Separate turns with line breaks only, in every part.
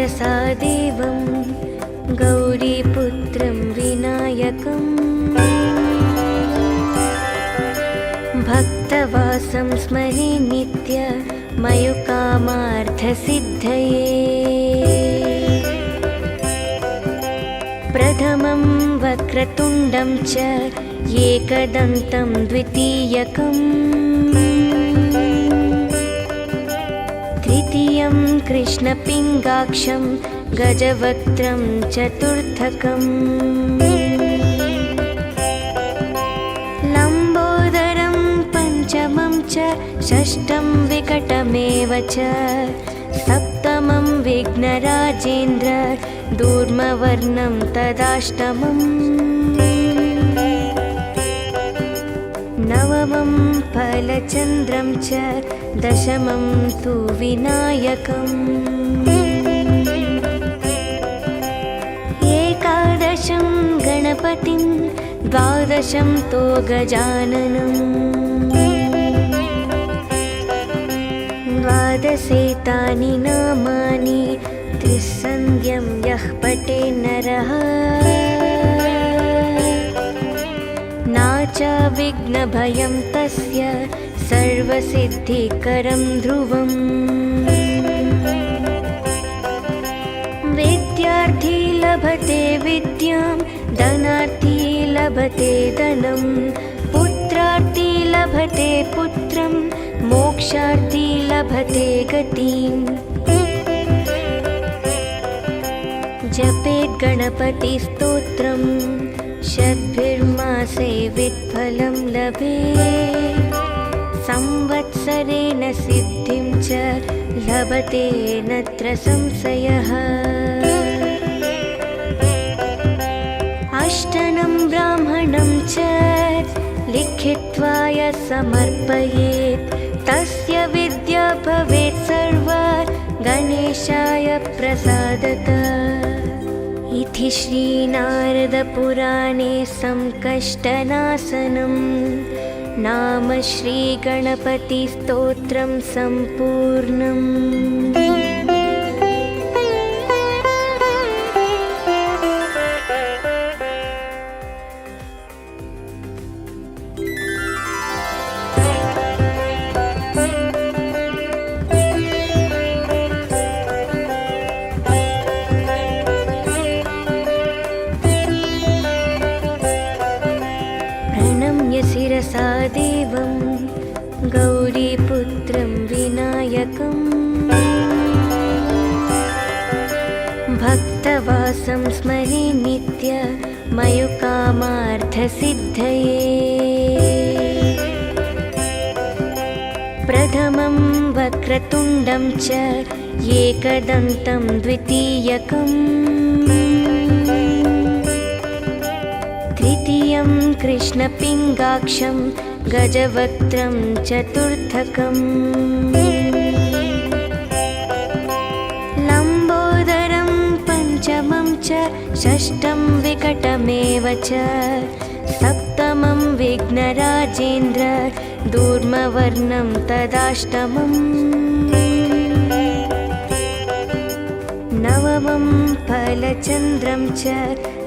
शिरसा देवं गौरीपुत्रं विनायकम् भक्तवासं स्मरे नित्य मयुकामार्थसिद्धये प्रथमं वक्रतुण्डं च एकदन्तं द्वितीयकम् तृतीयं कृष्णपिङ्गाक्षं गजवक्त्रं चतुर्थकम् लम्बोदरं पञ्चमं च षष्ठं विकटमेव च सप्तमं विघ्नराजेन्द्र दूर्मवर्णं तदाष्टमम् नवमं फलचन्द्रं च दशमं तु विनायकम् एकादशं गणपतिं द्वादशं तु गजाननम् द्वादशेतानि नामानि त्रिसन्ध्यं यः पठे नरः नाच विघ्नभयं तस्य सर्वसिद्धिकरं ध्रुवम् विद्यार्थी लभते विद्यां धनार्थी लभते धनं पुत्रार्थी लभते पुत्रं मोक्षार्थी लभते गतिम् जपेत् गणपतिस्तोत्रं षड्भिर्मासे वित्फलं लभेत् संवत्सरेण सिद्धिं च लभते नत्र संशयः अष्टनं ब्राह्मणं च लिखित्वा यः समर्पयेत् तस्य विद्या भवेत् सर्वा गणेशाय प्रसादतः इति श्रीनारदपुराणे संकष्टनाशनं नाम श्रीगणपतिस्तोत्रं सम्पूर्णम्। शिरसा देवं गौरीपुत्रं विनायकम् भक्तवासं स्मरे नित्य मयुकामार्थसिद्धये प्रथमं वक्रतुण्डं च एकदन्तं द्वितीयकम् तृतीयं कृष्णपिङ्गाक्षं गजवक्त्रं चतुर्थकम् लम्बोदरं पञ्चमं च षष्ठं विकटमेव च सप्तमं विघ्नराजेन्द्र दूर्मवर्णं तदाष्टमम् नवमं फलचन्द्रं च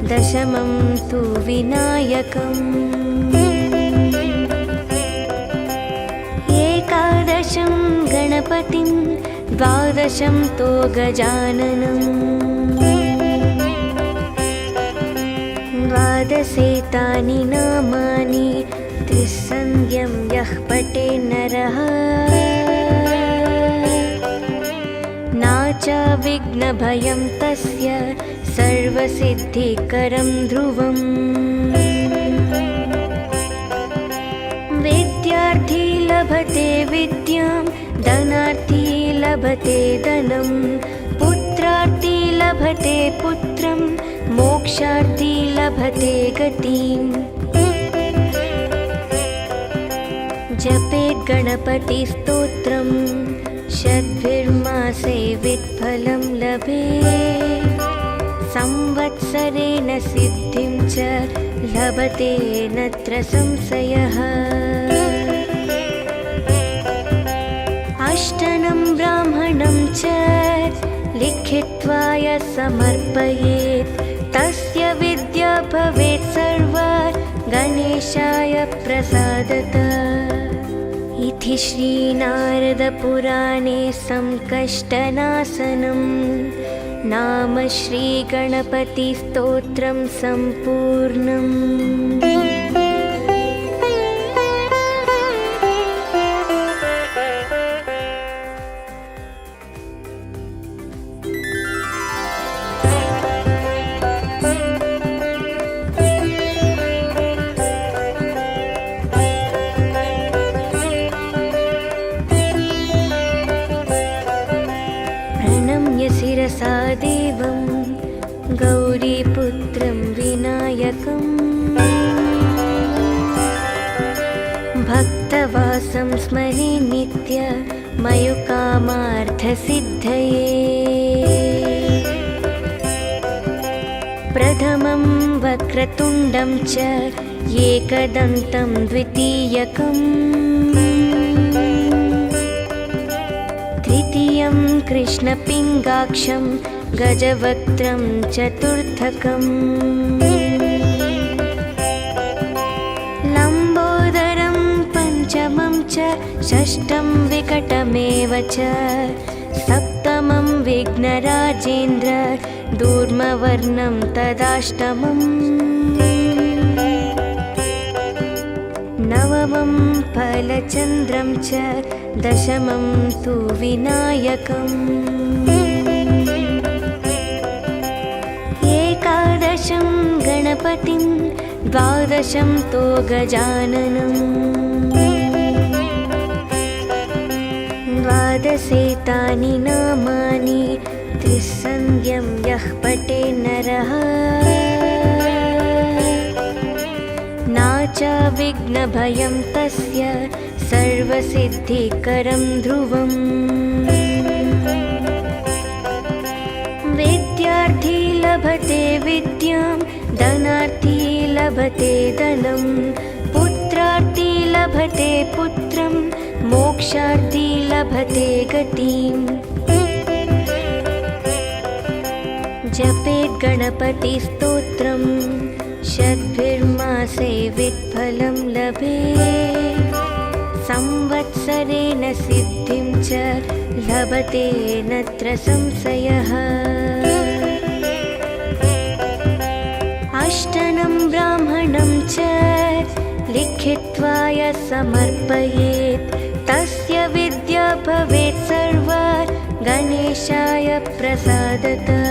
दशमं तु विनायकम् एकादशं गणपतिं द्वादशं तु गजाननम् द्वादशेतानि नामानि त्रिसन्ध्यं यः पठे नरः नाच विघ्नभयं तस्य सर्वसिद्धिकरं ध्रुवम् विद्यार्थी लभते विद्यां धनार्थी लभते धनं पुत्रार्थी लभते पुत्रं मोक्षार्थी लभते गतिम् जपेत् गणपतिस्तोत्रं षड्भिर्मासे वित्फलं लभेत् संवत्सरेण सिद्धिं च लभते नत्र संशयः अष्टनं ब्राह्मणं च लिखित्वा यः समर्पयेत् तस्य विद्या भवेत् सर्वा गणेशाय प्रसादतः। इति श्रीनारदपुराणे संकष्टनाशनं नाम श्रीगणपतिस्तोत्रं सम्पूर्णम्। शिरसा देवं गौरीपुत्रं विनायकम् भक्तवासं स्मरे नित्य मयुकामार्थसिद्धये। प्रथमं वक्रतुण्डं च एकदन्तं द्वितीयकम् तृतीयं कृष्णपिङ्गाक्षं गजवक्त्रं चतुर्थकम् लम्बोदरं पञ्चमं च षष्ठं विकटमेव च सप्तमं विघ्नराजेन्द्र दूर्मवर्णं तदाष्टमम् नवमं फलचन्द्रं च दशमं तु विनायकम् एकादशं गणपतिं द्वादशं तु गजाननम् द्वादशेतानि नामानि त्रिसन्ध्यं यः पठे नरः नाच विघ्नभयं तस्य सर्वसिद्धिकरं ध्रुवम्। विद्यार्थी लभते विद्यां धनार्थी लभते धनं पुत्रार्थी लभते पुत्रं मोक्षार्थी लभते गतिम्। जपेत् गणपतिस्तोत्रं षड्भिर्मासे वित्फलं लभेत् संवत्सरेण सिद्धिं च लभते नत्र संशयः। अष्टनं ब्राह्मणं च लिखित्वा यः समर्पयेत् तस्य विद्या भवेत् सर्वा गणेशाय प्रसादतः।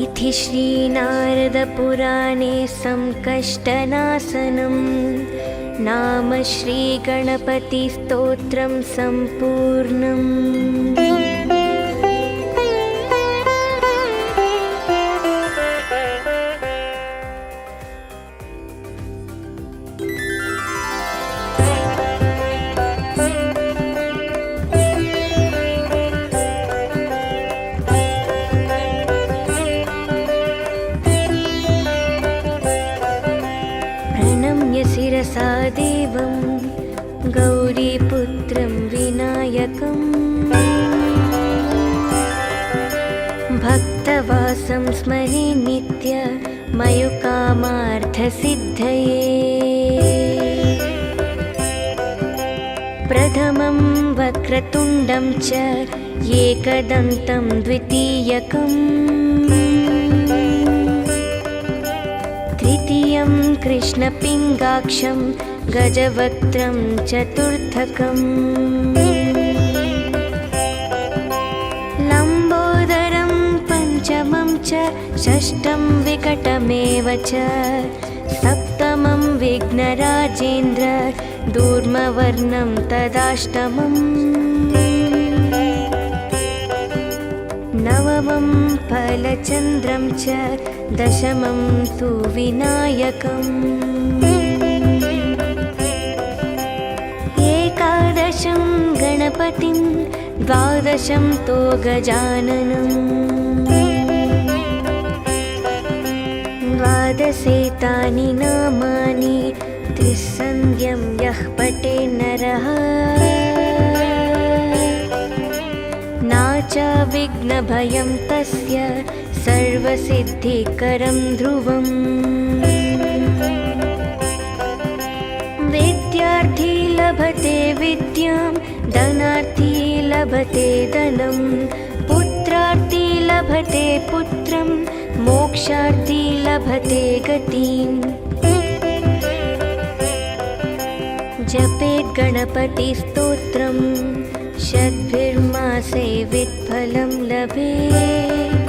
इति श्रीनारदपुराणे संकष्टनाशनं नाम श्रीगणपतिस्तोत्रं सम्पूर्णम्। शिरसा देवं गौरीपुत्रं विनायकम् भक्तवासं स्मरे नित्य मयुकामार्थसिद्धये। प्रथमं वक्रतुण्डं च एकदन्तं द्वितीयकम् तृतीयं कृष्णपिङ्गाक्षं गजवक्त्रं चतुर्थकम् लम्बोदरं पञ्चमं च षष्ठं विकटमेव च सप्तमं विघ्नराजेन्द्र दूर्मवर्णं तदाष्टमम् नवमं फलचन्द्रं च दशमं तु विनायकम् एकादशं गणपतिं द्वादशं तु गजाननम् द्वादशेतानि नामानि त्रिसन्ध्यं यः पठे नरः नाचाविघ्नभयं तस्य सर्वसिद्धिकरं ध्रुवम्। विद्यार्थी लभते विद्यां, धनार्थी लभते धनं, पुत्रार्थी लभते पुत्रं, मोक्षार्थी लभते गतिम्। जपेत् गणपतिस्तोत्रं शतभिर्मासे वित्फलं लभेत्।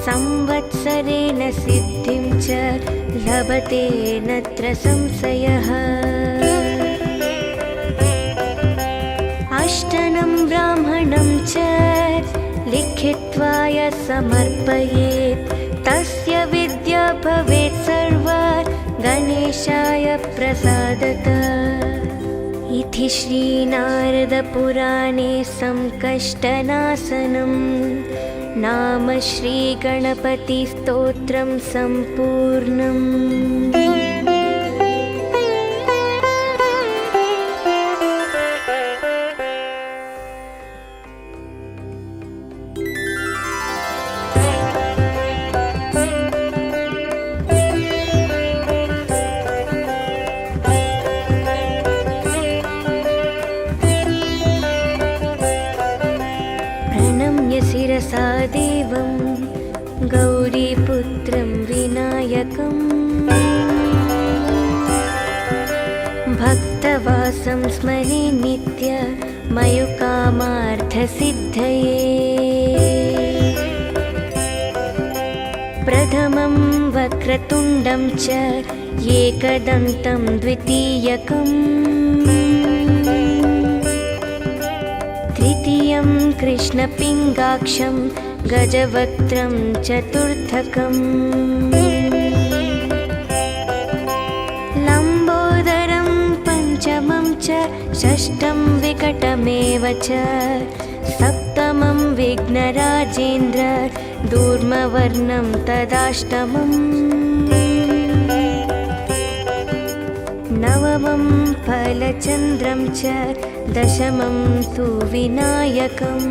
संवत्सरेण सिद्धिं च लभते नत्र संशयः। अष्टनं ब्राह्मणं च लिखित्वा यः समर्पयेत्, तस्य विद्या भवेत् सर्वा गणेशाय प्रसादतः। इति श्रीनारदपुराणे संकष्टनाशनं नाम श्रीगणपतिस्तोत्रं सम्पूर्णम्। शिरसा देवं गौरीपुत्रं विनायकं, भक्तवासं स्मरे नित्य मयुकामार्थसिद्धये। प्रथमं वक्रतुण्डं च एकदन्तं द्वितीयकम्, तृतीयं कृष्णपिङ्गाक्षं गजवक्त्रं चतुर्थकम्, लम्बोदरं पञ्चमं च षष्ठं विकटमेव च, सप्तमं विघ्नराजेन्द्र दूर्मवर्णं तदाष्टमम्, नवमं फलचन्द्रं च दशमं तु विनायकम्,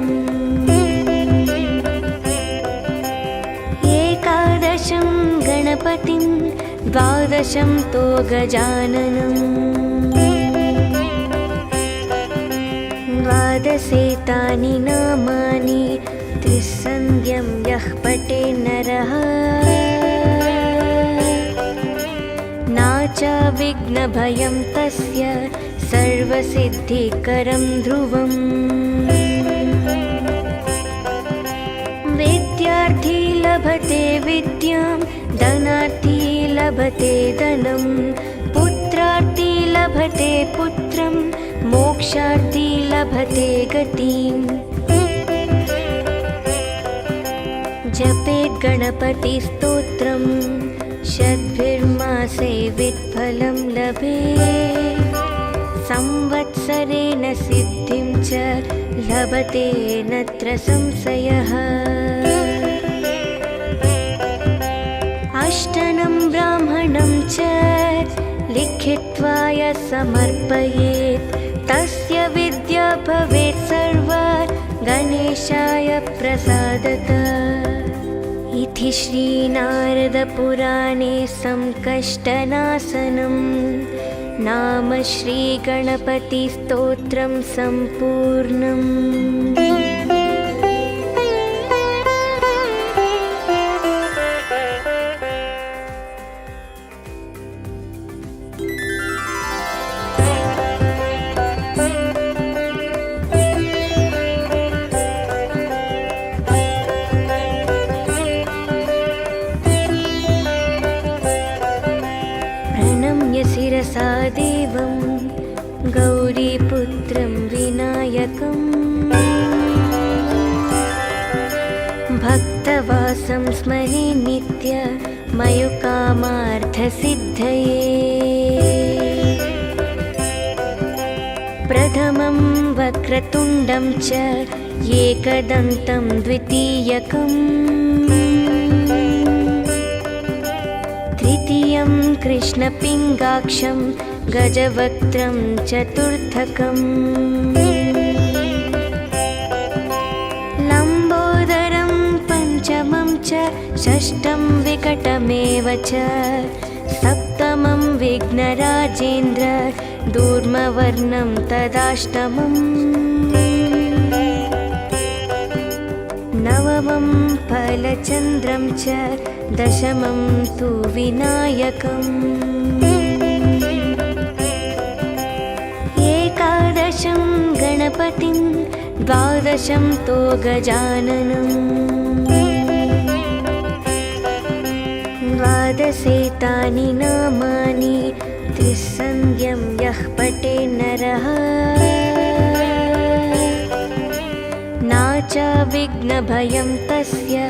एकादशं गणपतिं द्वादशं तु गजाननम्, द्वादशेतानि नामानि त्रिसन्ध्यं यः पठेत् नरः, नाचाविघ्नभयं तस्य सर्वसिद्धिकरं ध्रुवम्। विद्यार्थी लभते विद्यां, धनार्थी लभते धनं, पुत्रार्थी लभते पुत्रं, मोक्षार्थी लभते गतिम्। जपेत् गणपतिस्तोत्रं शतभिर्मासे वित्फलं लभेत्। संवत्सरेण सिद्धिं च लभते नत्र संशयः। अष्टनं ब्राह्मणं च लिखित्वा यः समर्पयेत्, तस्य विद्या भवेत् सर्वा गणेशाय प्रसादतः। इति श्रीनारदपुराणे संकष्टनाशनं नाम श्रीगणपतिस्तोत्रं सम्पूर्णम्। शिरसा देवं गौरीपुत्रं विनायकं, भक्तवासं स्मरे नित्य मयुकामार्थसिद्धये। प्रथमं वक्रतुण्डं च एकदन्तं द्वितीयकम्, तृतीयं कृष्णपिङ्गाक्षं गजवक्त्रं चतुर्थकम्, षष्ठं विकटमेव च सप्तमं विघ्नराजेन्द्र दूर्मवर्णं तदाष्टमम् नवमं फलचन्द्रं च दशमं तु विनायकम् एकादशं गणपतिं द्वादशं तु गजाननम् द्वादशेतानि नामानि त्रिसन्ध्यं यः पठे नरः नाचा विघ्नभयं तस्य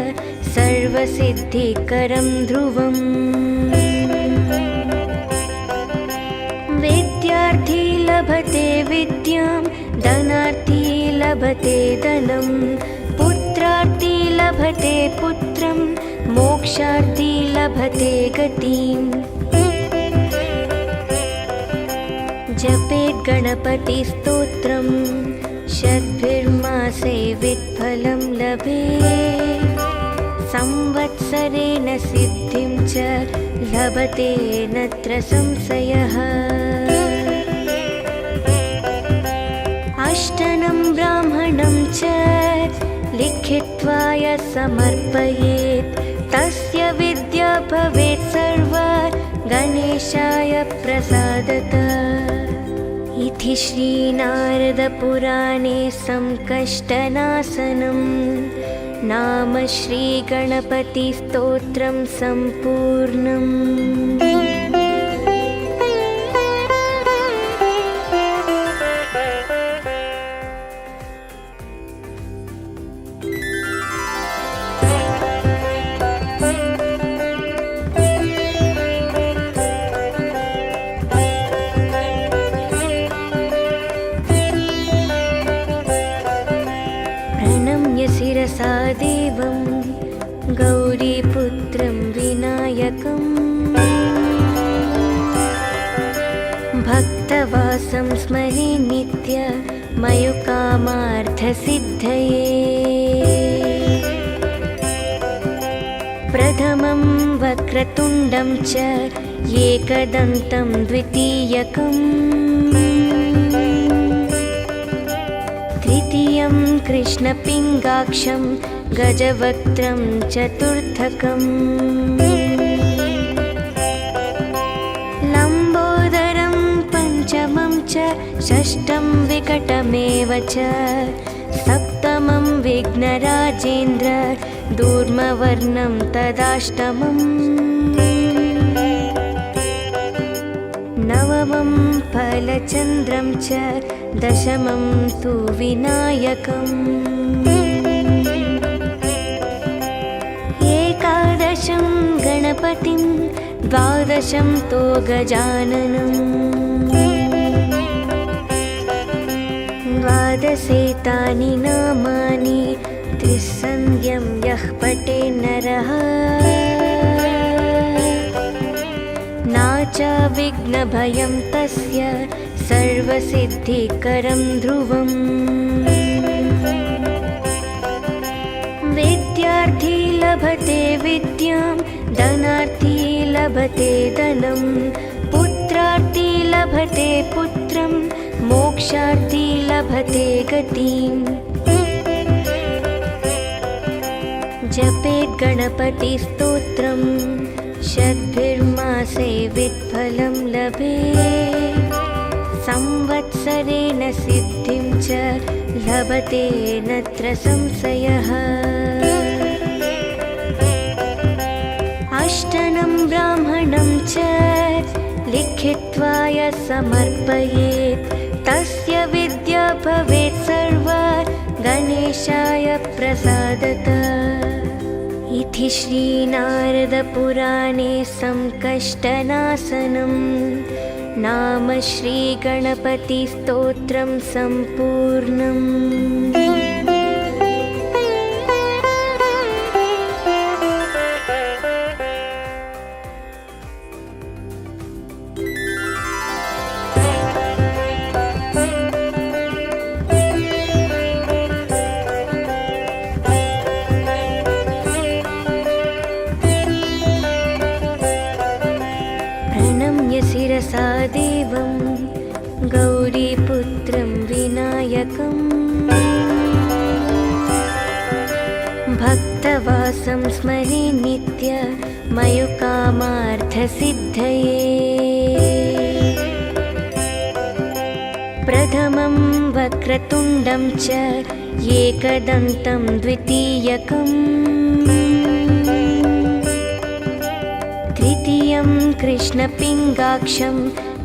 सर्वसिद्धिकरं ध्रुवम् विद्यार्थी लभते विद्यां धनार्थी लभते धनं पुत्रार्थी लभते पुत्रं मोक्षार्थी लभते गतिम् जपेत् गणपतिस्तोत्रं षड्भिर्मासे वित्फलं लभेत् संवत्सरेण सिद्धिं च लभते नत्र संशयः अष्टनं ब्राह्मणं च लिखित्वा यः समर्पयेत् तस्य विद्या भवेत् सर्वा गणेशाय प्रसादतः इति श्रीनारदपुराणे संकष्टनाशनं नाम श्रीगणपतिस्तोत्रं सम्पूर्णम् शिरसा देवं गौरीपुत्रं विनायकम् भक्तवासं स्मरे नित्य मयुकामार्थसिद्धये प्रथमं वक्रतुण्डं च एकदन्तं द्वितीयकम् तृतीयं कृष्णपिङ्गाक्षं गजवक्त्रं चतुर्थकम् लम्बोदरं पञ्चमं च षष्ठं विकटमेव च सप्तमं विघ्नराजेन्द्र दूर्मवर्णं तदाष्टमम् नवमं फलचन्द्रं च दशमं तु विनायकम् एकादशं गणपतिं द्वादशं तु गजाननम् द्वादशेतानि नामानि त्रिसन्ध्यं यः पठे नरः नाचा विघ्नभयं तस्य सर्वसिद्धिकरं ध्रुवम् विद्यार्थी लभते विद्यां धनार्थी लभते धनं पुत्रार्थी लभते पुत्रं मोक्षार्थी लभते गतिम् जपेत् गणपतिस्तोत्रं षड्भिर्मासे वित्फलं लभेत् संवत्सरेण सिद्धिं च लभते नत्र संशयः अष्टनं ब्राह्मणं च लिखित्वा यः समर्पयेत् तस्य विद्या भवेत् सर्वा गणेशाय प्रसादतः इति श्रीनारदपुराणे संकष्टनाशनं नाम श्रीगणपतिस्तोत्रं सम्पूर्णम् विनायकम् भक्तवासं स्मरे नित्य मयुकामार्थसिद्धये प्रथमं वक्रतुण्डं च एकदन्तं द्वितीयकम् तृतीयं कृष्णपिङ्गाक्षं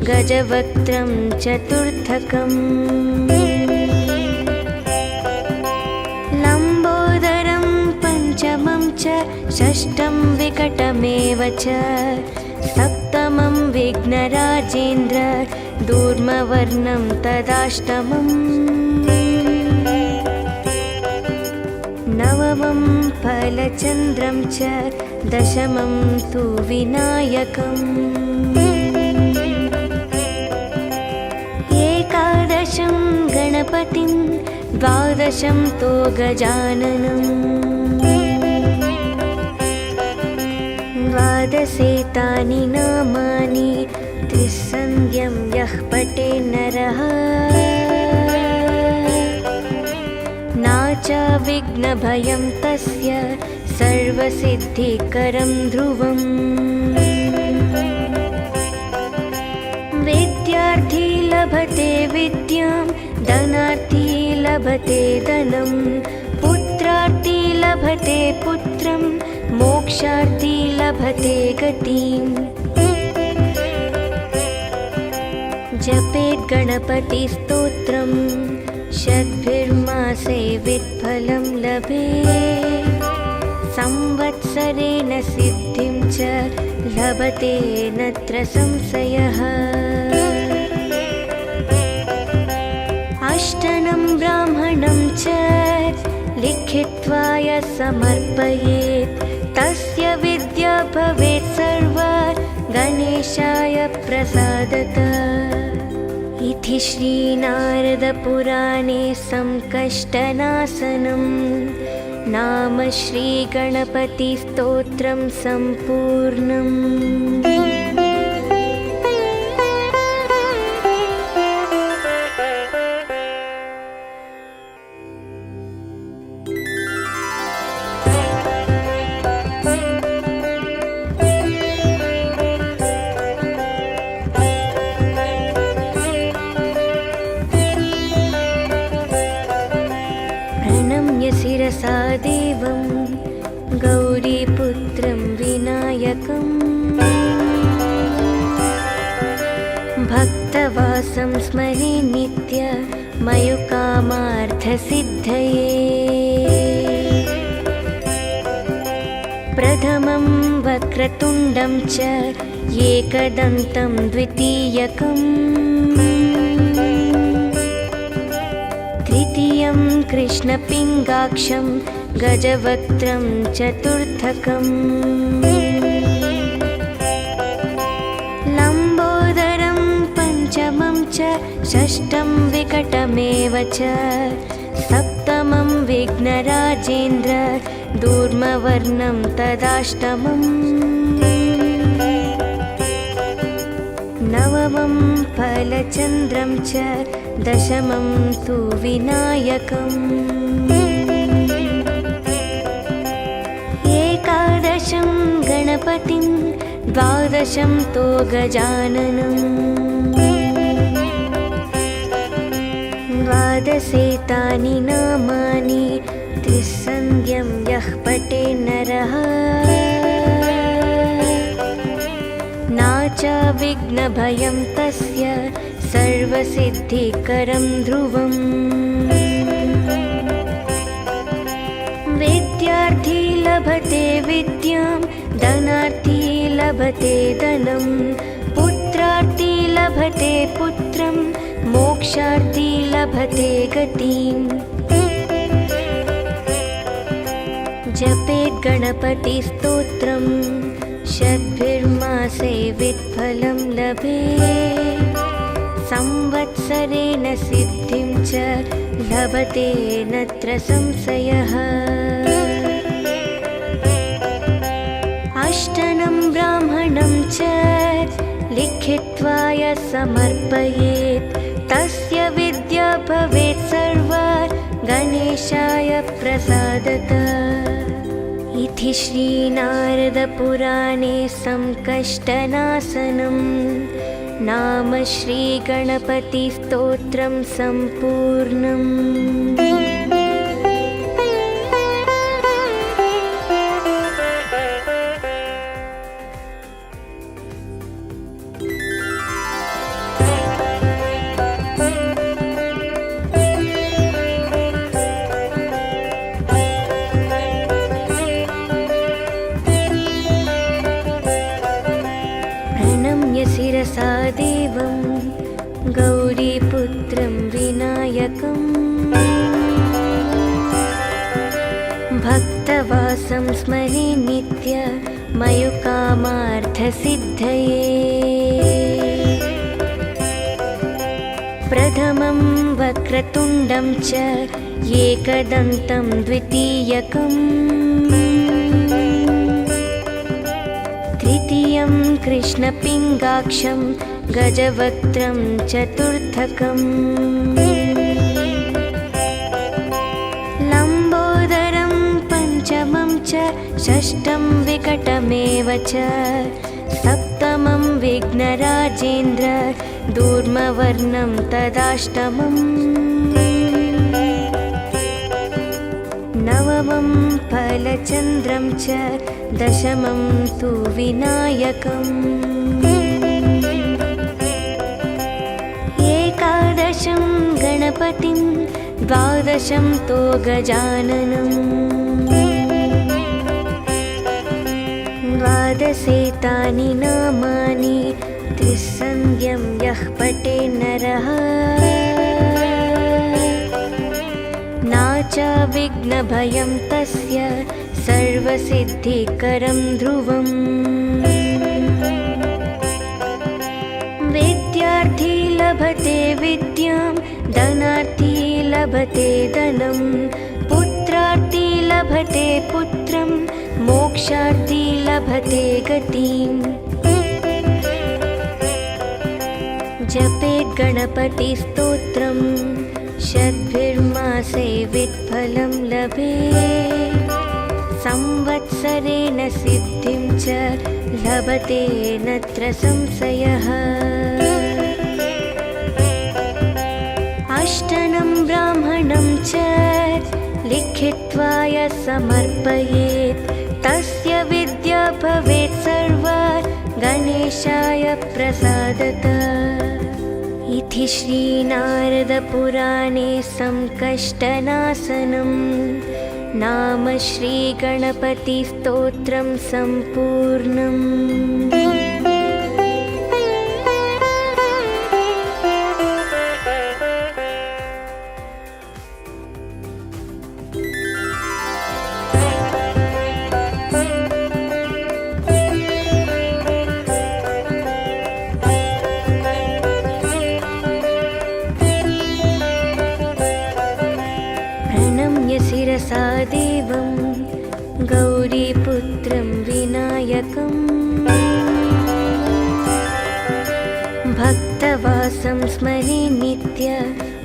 गजवक्त्रं चतुर्थकम् लम्बोदरं पञ्चमं च षष्ठं विकटमेव च सप्तमं विघ्नराजेन्द्र दूर्मवर्णं तदाष्टमम् नवमं फलचन्द्रं च दशमं तु विनायकम् एकादशं गणपतिं द्वादशं तु गजाननम् द्वादशेतानि नामानि त्रिसन्ध्यं यः पठे नरः नाचा विघ्नभयं तस्य सर्वसिद्धिकरं ध्रुवम् विद्यार्थी लभते विद्यां धनार्थी लभते धनं पुत्रार्थी लभते पुत्रं मोक्षार्थी लभते गतिम् जपेत् गणपतिस्तोत्रं षड्भिर्मासे वित्फलं लभेत् संवत्सरेण सिद्धिं च लभते नत्र संशयः अष्टनं ब्राह्मणं च लिखित्वा यः समर्पयेत् तस्य विद्या भवेत् सर्वा गणेशाय प्रसादतः इति श्रीनारदपुराणे संकष्टनाशनं नाम श्रीगणपतिस्तोत्रं सम्पूर्णम्। शिरसा देवं गौरीपुत्रं विनायकम् भक्तवासं स्मरे नित्य मयुकामार्थसिद्धये प्रथमं वक्रतुण्डं च एकदन्तं द्वितीयकम् तृतीयं कृष्णपिङ्गाक्षं गजवक्त्रं चतुर्थकम् लम्बोदरं पञ्चमं च षष्ठं विकटमेव च सप्तमं विघ्नराजेन्द्र दूर्मवर्णं तदाष्टमम् नवमं फलचन्द्रं च दशमं तु विनायकम् एकादशं गणपतिं द्वादशं तु गजाननम् द्वादशेतानि नामानि त्रिसन्ध्यं यः पठे नरः नाचा विघ्नभयं तस्य सर्वसिद्धिकरं ध्रुवम् विद्यार्थी लभते विद्यां धनार्थी लभते धनं पुत्रार्थी लभते पुत्रं मोक्षार्थी लभते गतिम् जपेत् गणपतिस्तोत्रं षड्भिर्मासे वित्फलं लभेत् संवत्सरेण सिद्धिं च लभते नत्र संशयः अष्टनं ब्राह्मणं च लिखित्वा यः समर्पयेत् तस्य विद्या भवेत् सर्वा गणेशाय प्रसादतः। इति श्रीनारदपुराणे संकष्टनाशनं नाम श्रीगणपतिस्तोत्रं सम्पूर्णम्। शिरसा देवं गौरीपुत्रं विनायकं भक्तवासं स्मरे नित्य मयुकामार्थसिद्धये। प्रथमं वक्रतुण्डं च एकदन्तं द्वितीयकम्, तृतीयं कृष्णपिङ्गाक्षं गजवक्त्रं चतुर्थकम्, लम्बोदरं पञ्चमं च षष्ठं विकटमेव च, सप्तमं विघ्नराजेन्द्र दूर्मवर्णं तदाष्टमम्, नवमं फलचन्द्रं च दशमं तु विनायकम्, एकादशं गणपतिं द्वादशं तु गजाननम्, द्वादशेतानि नामानि त्रिसन्ध्यं यः पठे नरः, नाच विघ्नभयं तस्य सर्वसिद्धिकरं ध्रुवम्। विद्यार्थी लभते विद्यां, धनार्थी लभते धनं, पुत्रार्थी लभते पुत्रं, मोक्षार्थी लभते गतिम्। जपेत् गणपतिस्तोत्रं शद्भिर्मासे वित्फलं लभेत्, संवत्सरेण सिद्धिं च लभते नत्र संशयः। अष्टनं ब्राह्मणं च लिखित्वा यः समर्पयेत्, तस्य विद्या भवेत् सर्वा गणेशाय प्रसादतः। इति श्रीनारदपुराणे संकष्टनाशनं नाम श्रीगणपतिस्तोत्रं सम्पूर्णम्। शिरसा देवं गौरीपुत्रं विनायकं भक्तवासं स्मरे नित्य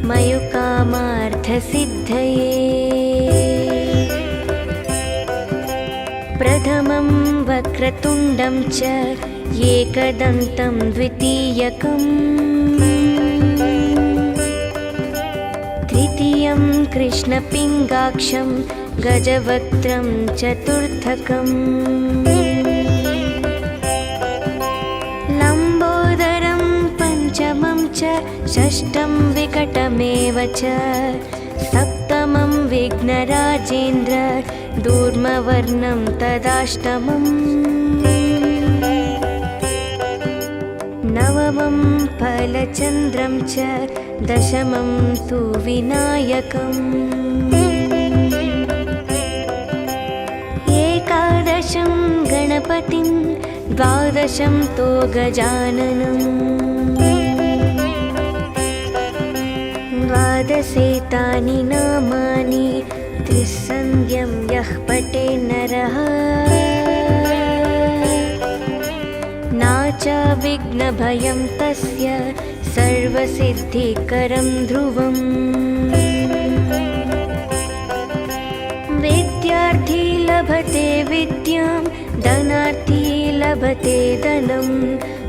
मयुकामार्थसिद्धये। प्रथमं वक्रतुण्डं च एकदन्तं द्वितीयकम्, तृतीयं कृष्णपिङ्गाक्षं गजवक्त्रं चतुर्थकम्, लम्बोदरं पञ्चमं च षष्ठं विकटमेव च, सप्तमं विघ्नराजेन्द्र दूर्मवर्णं तदाष्टमम्, नवमं फलचन्द्रं च दशमं तु विनायकम्, एकादशं गणपतिं द्वादशं तु गजाननम्, द्वादशेतानि नामानि त्रिसन्ध्यं यः पठे नरः, नाच विघ्नभयं तस्य सर्वसिद्धिकरं ध्रुवम्। विद्यार्थी लभते विद्यां धनार्थी लभते धनं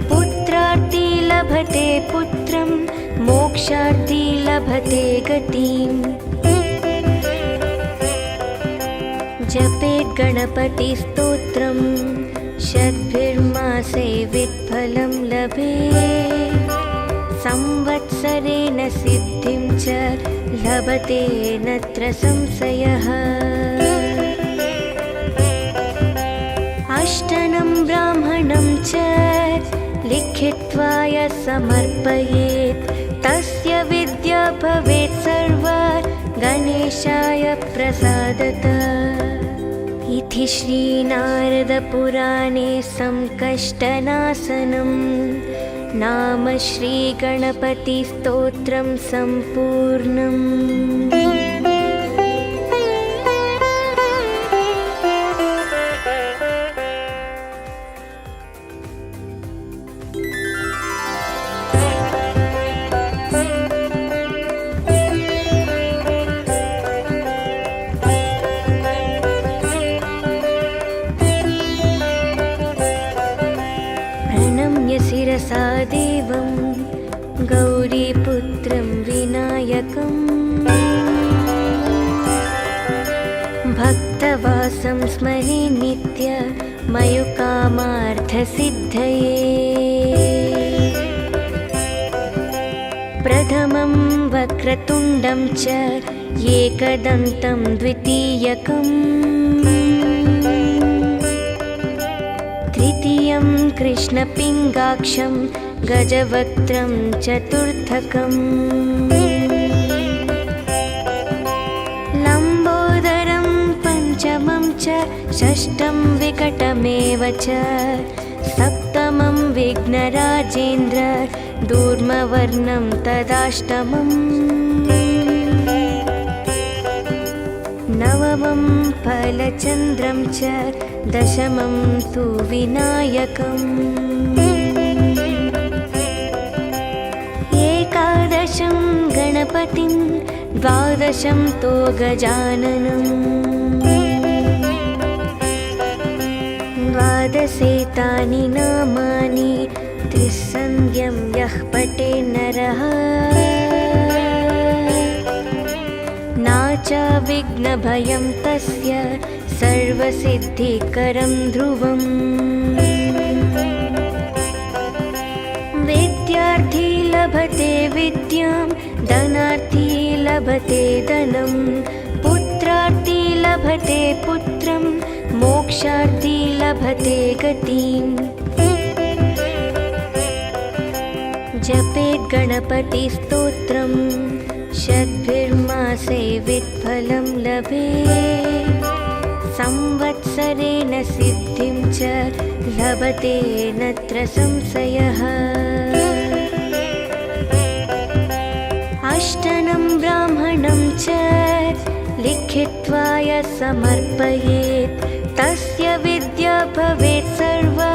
पुत्रार्थी लभते पुत्रं मोक्षार्थी लभते गतिम् जपेत् गणपतिस्तोत्रं षड्भिर्मासे वित्फलं लभेत् संवत्सरेण सिद्धिं च लभते नत्र संशयः अष्टनं ब्राह्मणं च लिखित्वा यः समर्पयेत् तस्य विद्या भवेत् सर्वा गणेशाय प्रसादतः इति श्रीनारदपुराणे संकष्टनाशनं नाम श्रीगणपतिस्तोत्रं सम्पूर्णम् शिरसा देवं गौरीपुत्रं विनायकं भक्तवासं स्मरे नित्य मयुकामार्थसिद्धये प्रथमं वक्रतुण्डं च एकदन्तं द्वितीयकम् तृतीयं कृष्णपिङ्गाक्षं गजवक्त्रं चतुर्थकम् लम्बोदरं पञ्चमं च षष्ठं विकटमेव च सप्तमं विघ्नराजेन्द्र दूर्मवर्णं तदाष्टमम् नवमं फलचन्द्रं च दशमं तु विनायकम् एकादशं गणपतिं द्वादशं तो गजाननम् द्वादशेतानि नामानि त्रिसन्ध्यं यः पठेत् नरः नाच विघ्नभयं तस्य सर्वसिद्धिकरं ध्रुवम् विद्यार्थी लभते विद्यां धनार्थी लभते धनं पुत्रार्थी लभते पुत्रं मोक्षार्थी लभते गतिम् जपेत् गणपतिस्तोत्रं षड्भिर्मासे वित्फलं लभेत् संवत्सरेण सिद्धिं च लभते नत्र संशयः अष्टनं ब्राह्मणं च लिखित्वा यः समर्पयेत् तस्य विद्या भवेत् सर्वा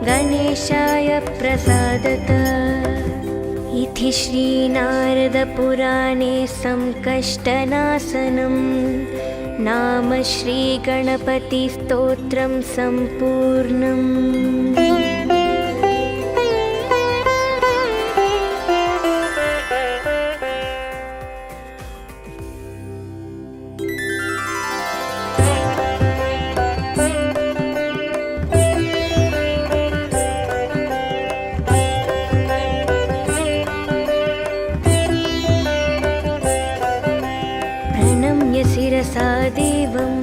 गणेशाय प्रसादतः इति श्रीनारदपुराणे संकष्टनाशनं नाम श्रीगणपतिस्तोत्रं सम्पूर्णम् शिरसा देवं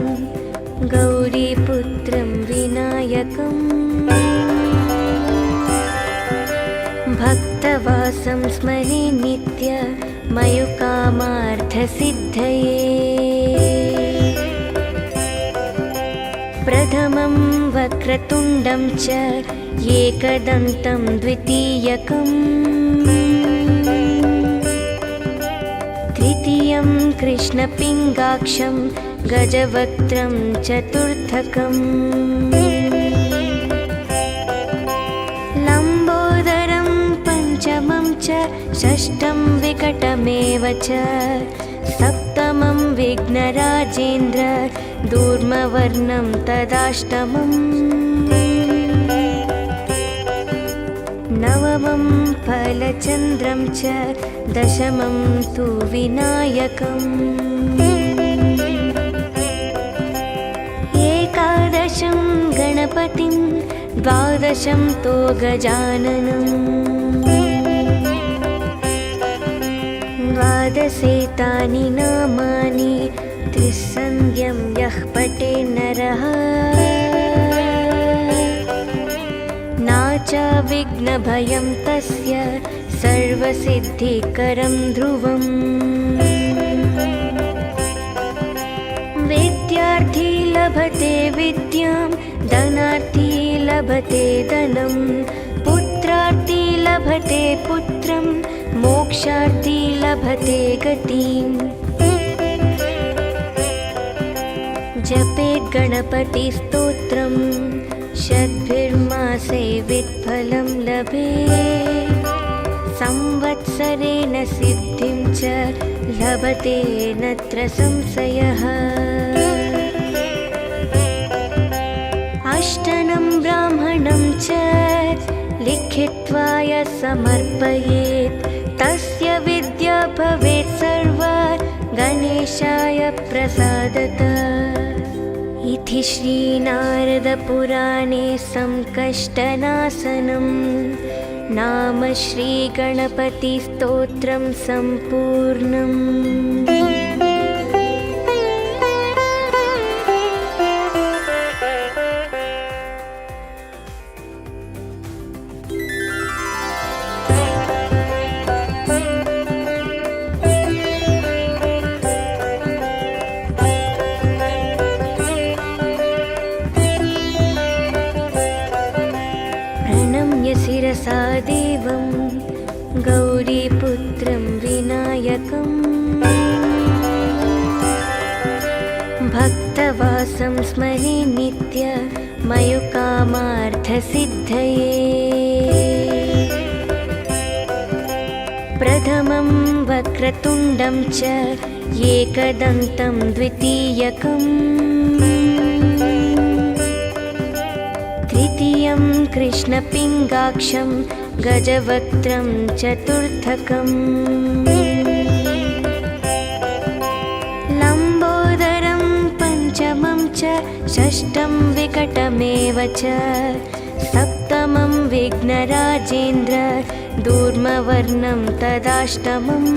गौरीपुत्रं विनायकं भक्तवासं स्मरे नित्य मयुकामार्थसिद्धये प्रथमं वक्रतुण्डं च एकदन्तं द्वितीयकम् तृतीयं कृष्णपिङ्गाक्षं गजवक्त्रं चतुर्थकम् लम्बोदरं पञ्चमं च षष्ठं विकटमेव च सप्तमं सप्तमं विघ्नराजेन्द्र दूर्मवर्णं तदाष्टमम् नवमं फलचन्द्रं च दशमं तु विनायकम् एकादशं गणपतिं द्वादशं तु गजाननम् द्वादशेतानि नामानि त्रिसन्ध्यं यः पठे नरः नाचा विघ्नभयं तस्य सर्वसिद्धिकरं ध्रुवम् विद्यार्थी लभते विद्यां धनार्थी लभते धनं पुत्रार्थी लभते पुत्रं मोक्षार्थी लभते गतिम् जपेत् गणपतिस्तोत्रम् शतभिर्मासे वित्फलं लभेत् संवत्सरेण सिद्धिं च लभते नत्र संशयः अष्टनं ब्राह्मणं च लिखित्वा यः समर्पयेत् तस्य विद्या भवेत् सर्वा गणेशाय प्रसादतः इति श्रीनारदपुराणे संकष्टनाशनं नाम श्रीगणपतिस्तोत्रं सम्पूर्णम्। शिरसा देवं गौरीपुत्रं विनायकम् भक्तवासं स्मरे नित्य मयुकामार्थसिद्धये प्रथमं वक्रतुण्डं च एकदन्तं द्वितीयकम् तृतीयं कृष्णपिङ्गाक्षं गजवक्त्रं चतुर्थकम् लम्बोदरं पञ्चमं च षष्ठं विकटमेव च सप्तमं विघ्नराजेन्द्र दूर्मवर्णं तदाष्टमम्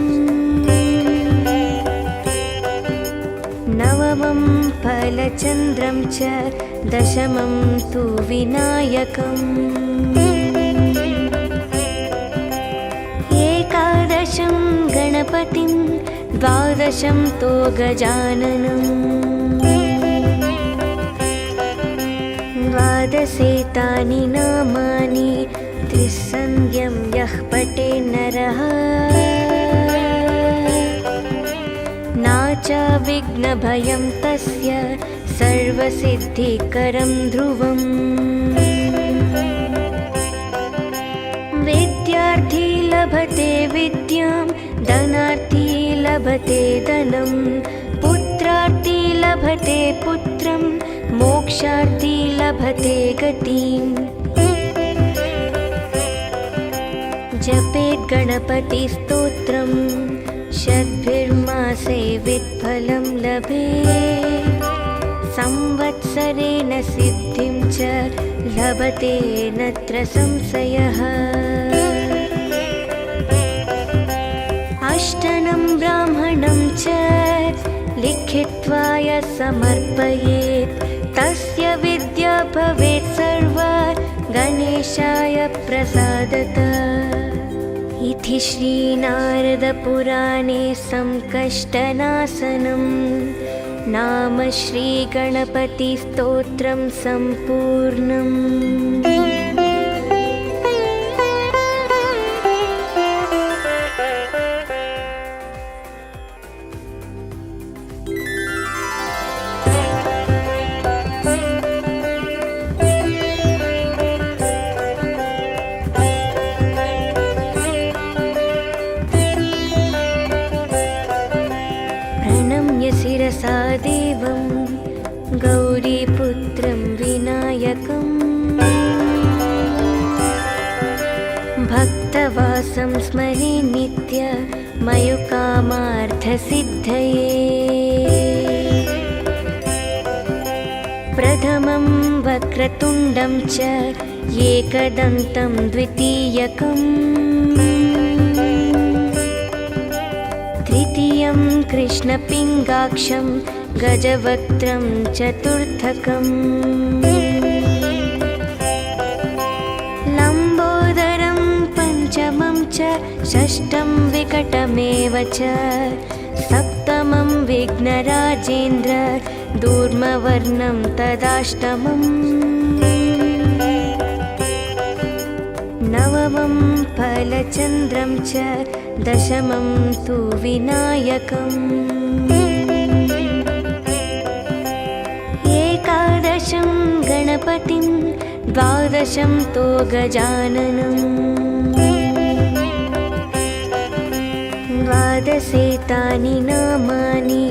नवमं फलचन्द्रं च दशमं तु विनायकम् एकादशं गणपतिं द्वादशं तु गजाननम् द्वादशेतानि नामानि त्रिसन्ध्यं यः पठे नरः नाचा विघ्नभयं तस्य सर्वसिद्धिकरं ध्रुवम् विद्यार्थी लभते विद्यां धनार्थी लभते धनं पुत्रार्थी लभते पुत्रं मोक्षार्थी लभते गतिम् जपेत् गणपतिस्तोत्रम् शतभिर्मासे वित्फलं लभेत् संवत्सरेण सिद्धिं च लभते नत्र संशयः अष्टनं ब्राह्मणं च लिखित्वा यः समर्पयेत् तस्य विद्या भवेत् सर्वा गणेशाय प्रसादतः इति श्रीनारदपुराणे संकष्टनाशनं नाम श्रीगणपतिस्तोत्रं सम्पूर्णम्। गौरीपुत्रं विनायकम् भक्तवासं स्मरे नित्य मयुकामार्थसिद्धये प्रथमं वक्रतुण्डं च एकदन्तं द्वितीयकम् तृतीयं कृष्णपिङ्गाक्षं गजवक्त्रं चतुर्थकम् लम्बोदरं पञ्चमं च षष्ठं विकटमेव च सप्तमं विघ्नराजेन्द्र दूर्मवर्णं तदाष्टमम् नवमं फलचन्द्रं च दशमं तु विनायकम् एकादशं गणपतिं द्वादशं तो गजाननम् द्वादशेतानि नामानि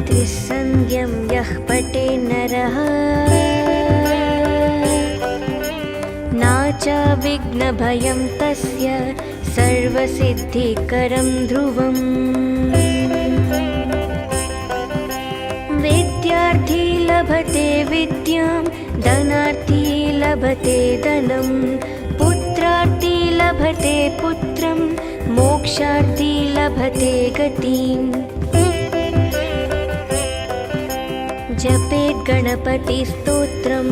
त्रिसन्ध्यं यः पठे नरः नाचा विघ्नभयं तस्य सर्वसिद्धिकरं ध्रुवम् विद्यार्थी लभते विद्यां धनार्थी लभते धनं पुत्रार्थी लभते पुत्रं मोक्षार्थी लभते गतिम् जपेत् गणपतिस्तोत्रं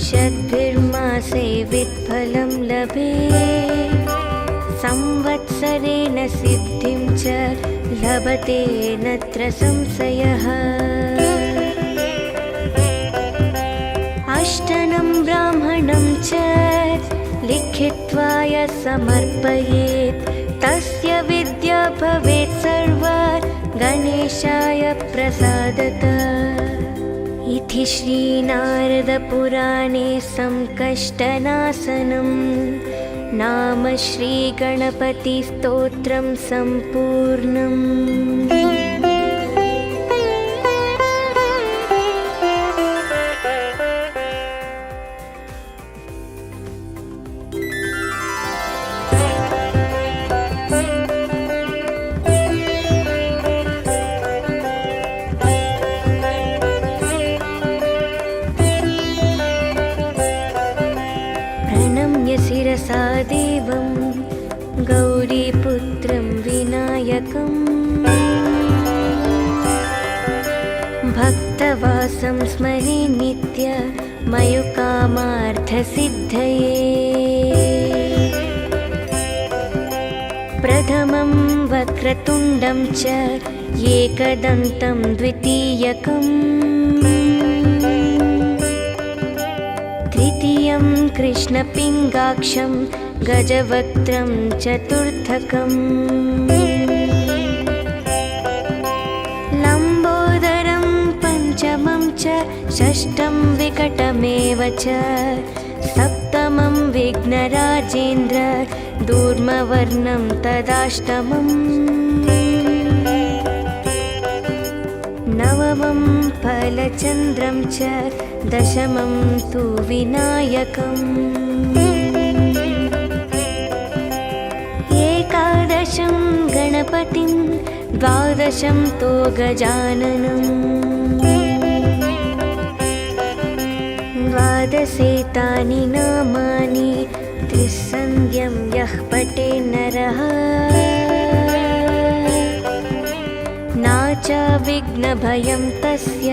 शतभिर्मासे वित्फलं लभेत् संवत्सरेण सिद्धिं च लभते नत्र संशयः अष्टनं ब्राह्मणं च लिखित्वा यः समर्पयेत् तस्य विद्या भवेत् सर्वा गणेशाय प्रसादतः इति श्रीनारदपुराणे संकष्टनाशनं नाम श्रीगणपतिस्तोत्रं सम्पूर्णम्। शिरसा देवं गौरीपुत्रं विनायकम् भक्तवासं स्मरे नित्य मयुकामार्थसिद्धये प्रथमं वक्रतुण्डं च एकदन्तं द्वितीयकम् तृतीयं कृष्णपिङ्गाक्षं गजवक्त्रं चतुर्थकम् लम्बोदरं पञ्चमं च षष्ठं विकटमेव च सप्तमं विघ्नराजेन्द्र दूर्मवर्णं तदाष्टमम् नवमं फलचन्द्रं च दशमं तु विनायकम् एकादशं गणपतिं द्वादशं तो गजाननम् द्वादशेतानि नामानि त्रिसन्ध्यं यः पठे नरः नाचा विघ्नभयं तस्य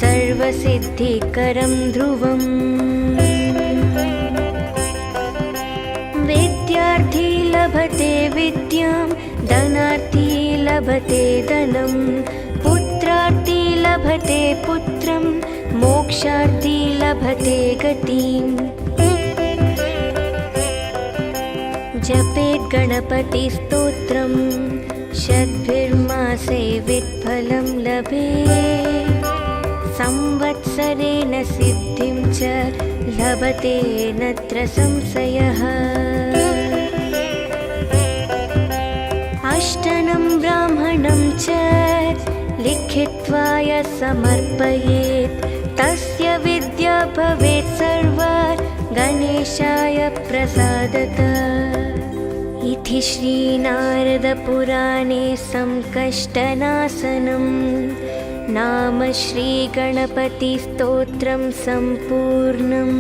सर्वसिद्धिकरं ध्रुवम् विद्यार्थी लभते विद्यां धनार्थी लभते धनं पुत्रार्थी लभते पुत्रं मोक्षार्थी लभते गतिम् जपेत् गणपतिस्तोत्रं शतभिर्मासे वित्फलं लभेत् संवत्सरेण सिद्धिं च लभते नत्र संशयः अष्टनं ब्राह्मणं च लिखित्वा यः समर्पयेत् तस्य भवेत् सर्वा गणेशाय प्रसादतः। इति श्रीनारदपुराणे संकष्टनाशनं नाम श्रीगणपतिस्तोत्रं सम्पूर्णम्।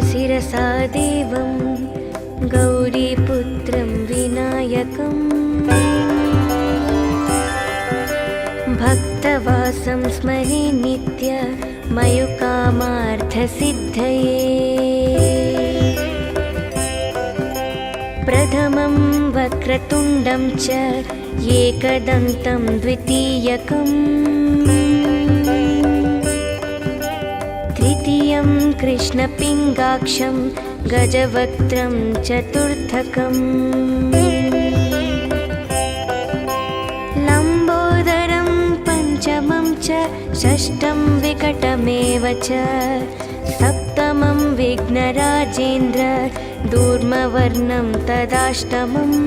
शिरसा देवं गौरीपुत्रं विनायकम् भक्तवासं स्मरे नित्य मयुकामार्थसिद्धये। प्रथमं वक्रतुण्डं च एकदन्तं द्वितीयकम् तृतीयं कृष्णपिङ्गाक्षं गजवक्त्रं चतुर्थकम् लम्बोदरं पञ्चमं च षष्ठं विकटमेव च सप्तमं विघ्नराजेन्द्र दूर्मवर्णं तदाष्टमम्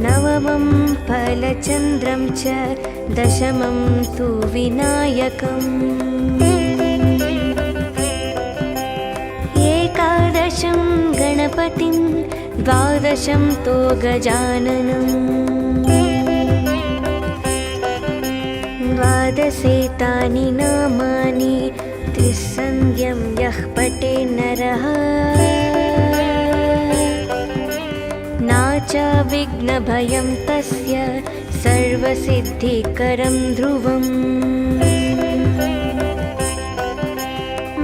नवमं फलचन्द्रं च दशमं तु विनायकम् एकादशं गणपतिं द्वादशं तु गजाननम् द्वादशेतानि नामानि त्रिसन्ध्यं यः पठे नरः नाच विघ्नभयं तस्य सर्वसिद्धिकरं ध्रुवम्।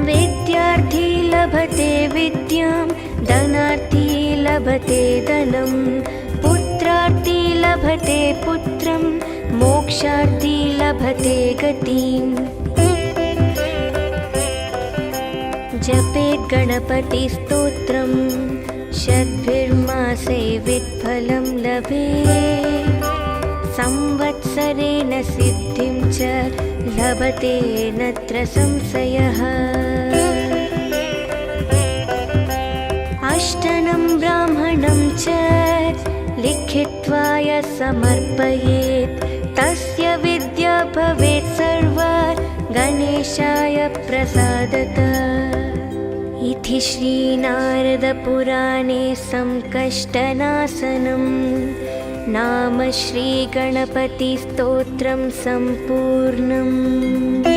विद्यार्थी लभते विद्यां धनार्थी लभते धनं पुत्रार्थी लभते पुत्रं मोक्षार्थी लभते गतिम्। जपेत् गणपतिस्तोत्रम् षड्भिर्मासे वित्फलं लभेत् संवत्सरेण सिद्धिं च लभते नत्र संशयः। अष्टनं ब्राह्मणं च लिखित्वा यः समर्पयेत् तस्य विद्या भवेत् सर्वा गणेशाय प्रसादतः। इति श्रीनारदपुराणे संकष्टनाशनं नाम श्रीगणपतिस्तोत्रं सम्पूर्णम्।